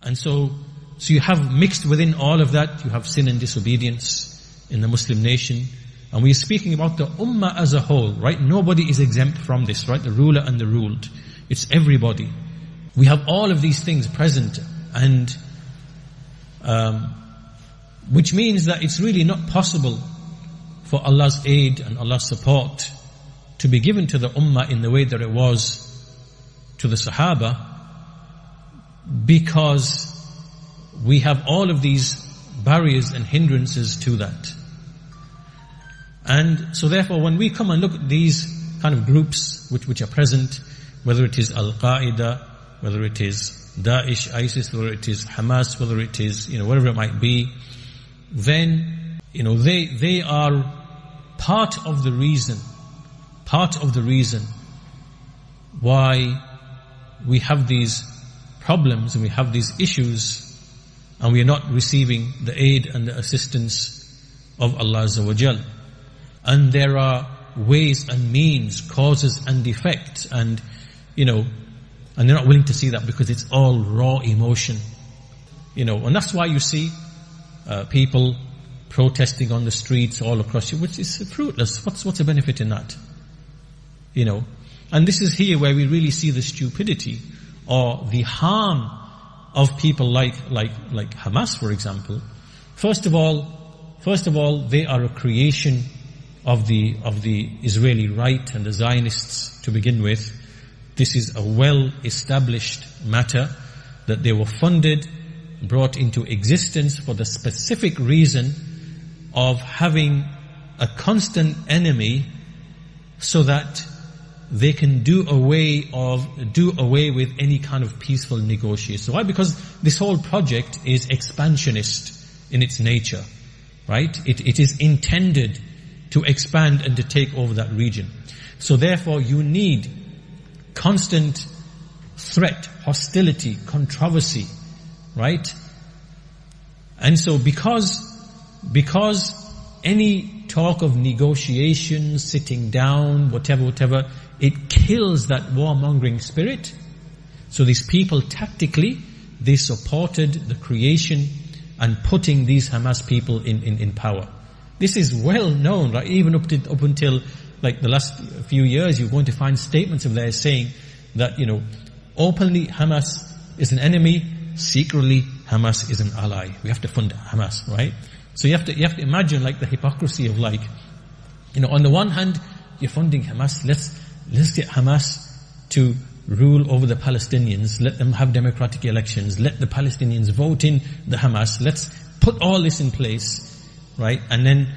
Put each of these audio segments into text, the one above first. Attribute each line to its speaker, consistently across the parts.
Speaker 1: And so you have mixed within all of that, you have sin and disobedience in the Muslim nation. And we're speaking about the ummah as a whole, right? Nobody is exempt from this, right? The ruler and the ruled. It's everybody. We have all of these things present, and which means that it's really not possible for Allah's aid and Allah's support to be given to the ummah in the way that it was to the Sahaba, because we have all of these barriers and hindrances to that. And so therefore, when we come and look at these kind of groups which are present, whether it is Al-Qaeda, whether it is Daesh, ISIS, whether it is Hamas, whether it is, whatever it might be, then, they are part of the reason why we have these problems and we have these issues, and we are not receiving the aid and the assistance of Allah Azza wa Jal. And there are ways and means, causes and effects, and and they're not willing to see that because it's all raw emotion, and that's why you see people protesting on the streets all across you, which is fruitless. What's the benefit in that? And this is here where we really see the stupidity or the harm of people like Hamas, for example. First of all, they are a creation of the Israeli right and the Zionists to begin with. This is a well-established matter that they were funded, brought into existence for the specific reason of having a constant enemy, so that they can do away with any kind of peaceful negotiation. Why? Because this whole project is expansionist in its nature, right? It is intended to expand and to take over that region. So therefore you need constant threat, hostility, controversy, right? And so because any talk of negotiations, sitting down, whatever, it kills that warmongering spirit. So these people tactically, they supported the creation and putting these Hamas people in power. This is well known, right? Even up until like the last few years, you're going to find statements of theirs saying that, openly Hamas is an enemy, secretly Hamas is an ally. We have to fund Hamas, right? So you have to imagine like the hypocrisy of like, on the one hand, you're funding Hamas, let's get Hamas to rule over the Palestinians, let them have democratic elections, let the Palestinians vote in the Hamas, let's put all this in place, right? And then,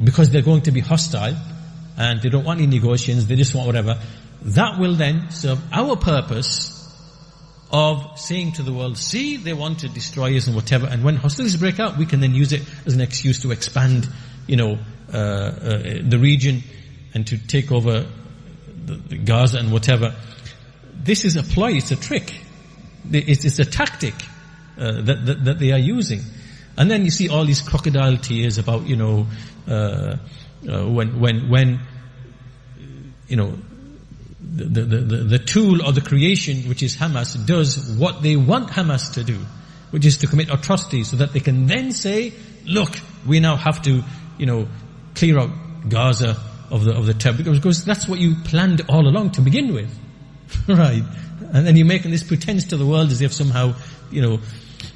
Speaker 1: because they're going to be hostile, and they don't want any negotiations, they just want whatever, that will then serve our purpose of saying to the world, see, they want to destroy us and whatever, and when hostilities break out, we can then use it as an excuse to expand, the region and to take over the Gaza and whatever. This is a ploy, it's a trick, it's a tactic that they are using. And then you see all these crocodile tears about, when the tool or the creation, which is Hamas, does what they want Hamas to do, which is to commit atrocities, so that they can then say, look, we now have to, clear out Gaza of the terror, because that's what you planned all along to begin with. Right? And then you're making this pretense to the world as if somehow,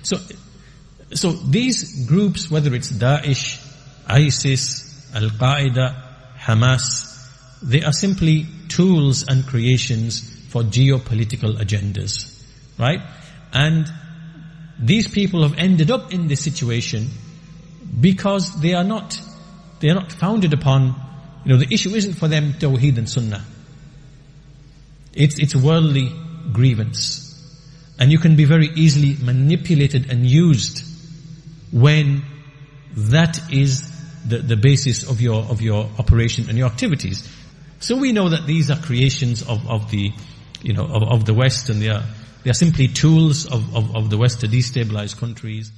Speaker 1: so these groups, whether it's Daesh, ISIS, Al-Qaeda, Hamas, they are simply tools and creations for geopolitical agendas, right? And these people have ended up in this situation because they are not founded upon, the issue isn't for them Tawheed and Sunnah. It's worldly grievance. And you can be very easily manipulated and used when that is the basis of your operation and your activities. So we know that these are creations of the West, and they are simply tools of the West to destabilize countries.